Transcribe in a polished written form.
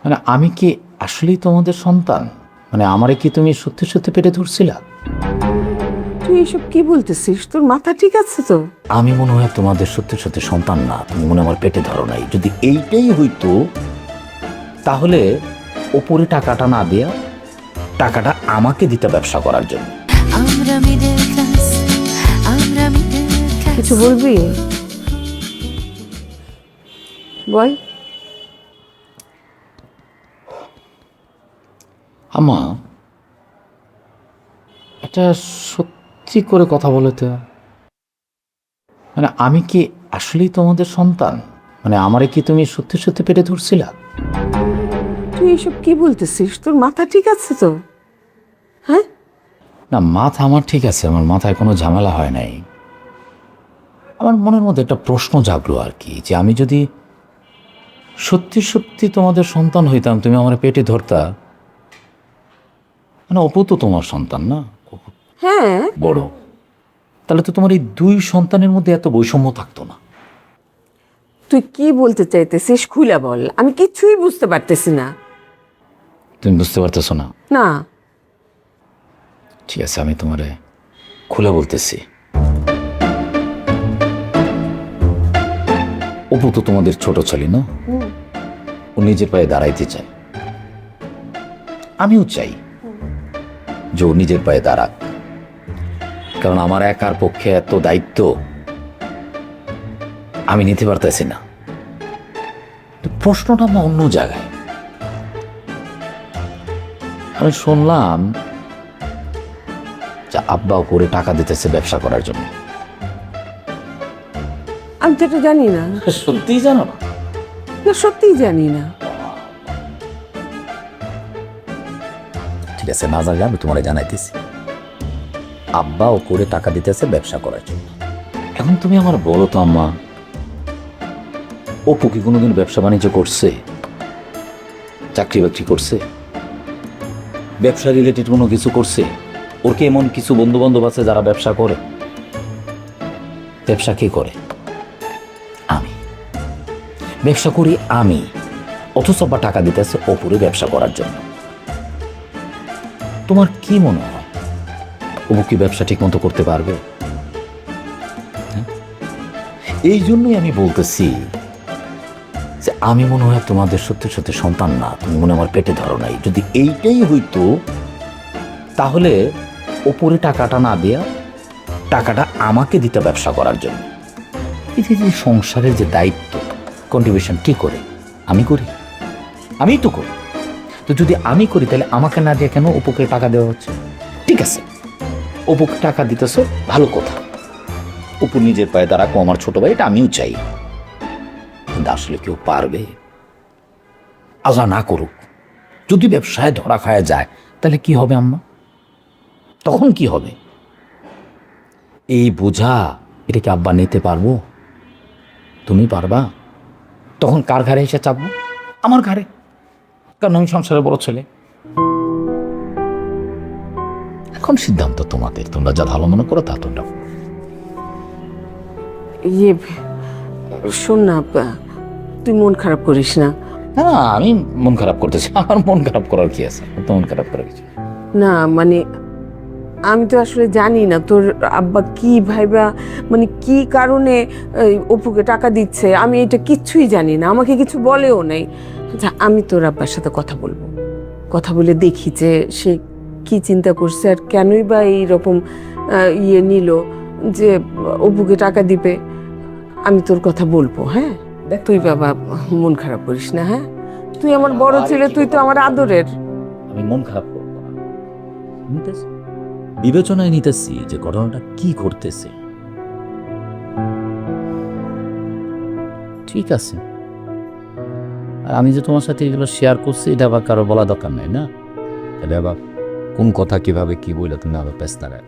মানে আমি কি আসলেই তোমাদের সন্তান? মানে আমারে কি তুমি সত্যি সত্যি পেটে ধরছিলা? তুই এসব কি বলতেছিস? তোর মাথা ঠিক আছে তো? আমি মনে হয় তোমাদের সত্যি সত্যি সন্তান না, তুমি মনে হয় আমার পেটে ধরো নাই। যদি এইটাই হইতো তাহলে ওপরে টাকাটা না দিয়া টাকাটা আমাকে দিতে ব্যবসা করার জন্য। কিছু বলবি বল। আমা, এটা সত্যি করে কথা বলে তো, মানে আমি কি আসলেই তোমাদের সন্তান? মানে আমারে কি তুমি সত্যি সত্যি পেটে ধরছিলা? তুই এসব কি বলতেছিস? তোর মাথা ঠিক আছে তো? হ্যাঁ, না, মাথা আমার ঠিক আছে, আমার মাথায় কোনো ঝামেলা হয় নাই। আমার মনের মধ্যে একটা প্রশ্ন জাগলো আর কি, যে আমি যদি সত্যি সত্যি তোমাদের সন্তান হইতাম, তুমি আমার পেটে ধরতা, মানে অপু তো তোমার সন্তান না? অপু হ্যাঁ। বড়, তাহলে তো তোমার এই দুই সন্তানের মধ্যে এত বৈষম্য থাকতো না। তুই কি বলতে চাইতেছিস খুলে বল, আমি কিছুই বুঝতে পারতেছি না। তুমি বুঝতে পারতেছো না? না। ঠিক আছে, আমি তোমারে খুলে বলতেছি। অপু তো তোমাদের ছোট ছেলে না? ও নিজের পায়ে দাঁড়াইতে চায়, আমিও চাই যে ও নিজের পায়ে দাঁড়াক, কারণ আমার একার পক্ষে এত দায়িত্ব আমি নিতে পারতেছি না। তো প্রশ্নটা আমার অন্য জায়গায়। আমি শুনলাম যে আব্বা করে টাকা দিতেছে ব্যবসা করার জন্য। আমি তো এটা জানি না। সত্যিই জানো না? না, সত্যিই জানি না। ঠিক আছে, না জানলে আমি তোমারে জানাইতেছি। আব্বা ও করে টাকা দিতেছে ব্যবসা করার জন্য। এখন তুমি আমার বলো তো আম্মা, অপু কি কোনোদিন ব্যবসা বাণিজ্য করছে? চাকরি বাকরি করছে? ব্যবসা রিলেটেড কোনো কিছু করছে? ওর কি এমন কিছু বন্ধু বান্ধব আছে যারা ব্যবসা করে? ব্যবসা কে করে? আমি। ব্যবসা করি আমি, অথচ আব্বা টাকা দিতেছে অপুরে ব্যবসা করার জন্য। তোমার কি মনে হয় অপু কি ব্যবসা ঠিক মতো করতে পারবে? হ্যাঁ? এই জন্যই আমি বলতেছি যে আমি মনে হয় তোমাদের সত্যি সত্যি সন্তান না, তুমি মনে হয় আমার পেটে ধরো নাই। যদি এইটাই হইতো তাহলে ওপরে টাকাটা না দেয়া টাকাটা আমাকে দিতে ব্যবসা করার জন্য। এই যে সংসারের যে দায়িত্ব, কন্ট্রিবিউশন কি করে? আমি করি, আমিই তো করি। তো যদি আমি করি তাহলে আমাকে না দিয়ে কেন অপুকে টাকা দেওয়া হচ্ছে? ঠিক আছে, অপুকে টাকা দিতেছ, ভালো কথা, অপু নিজের পায়ে দাঁড়াকো, আমার ছোট ভাই, এটা আমিও চাই। কিন্তু আসলে কেউ পারবে? আল্লাহ না করুক, যদি ব্যবসায় ধরা খায়া যায় তাহলে কি হবে আম্মা? তখন কি হবে? এই বোঝা এটা কি আব্বা নিতে পারবো? তুমি পারবা? তখন কার ঘাড়ে এসে চাপবো? আমার ঘাড়ে, কারণ আমি সংসারের বড় ছেলে। এখন সিদ্ধান্ত তোমাদের, তোমরা যা ভালো মনে করো তা তোমরা। ইয়ে, শোন না, তুই মন খারাপ করিস না। না, আমি মন খারাপ করতেছি? আমার মন খারাপ করার কি আছে? তো মন খারাপ করার কিছু। না মানে, আমি তো আসলে জানি না তোর আব্বা কি ভাইবা, মানে কি কারণে অপুকে টাকা দিচ্ছে, আমি এটা কিচ্ছুই জানি না, আমাকে কিছু বলেও নাই। আচ্ছা, আমি তোর আব্বার সাথে কথা বলবো, কথা বলে দেখি যে সে কি চিন্তা করছে আর কেনই বা এইরকম ইয়ে নিল যে অপুকে টাকা দিবে। আমি তোর কথা বলবো, হ্যাঁ? তুই বাবা মন খারাপ করিস না, হ্যাঁ? তুই আমার বড় ছেলে, তুই তো আমার আদরের। আমি মন খারাপ করবো না, নিতেছি, বিবেচনায় নিতেছি যে ঘটনাটা কি ঘটতেছে। ঠিক আছে, আর আমি যে তোমার সাথে এগুলো শেয়ার করছি এটা আবার কারো বলা দরকার নাই না? তাহলে আবার কোন কথা কিভাবে কি বললে তুমি আবার পেছনা রাখ।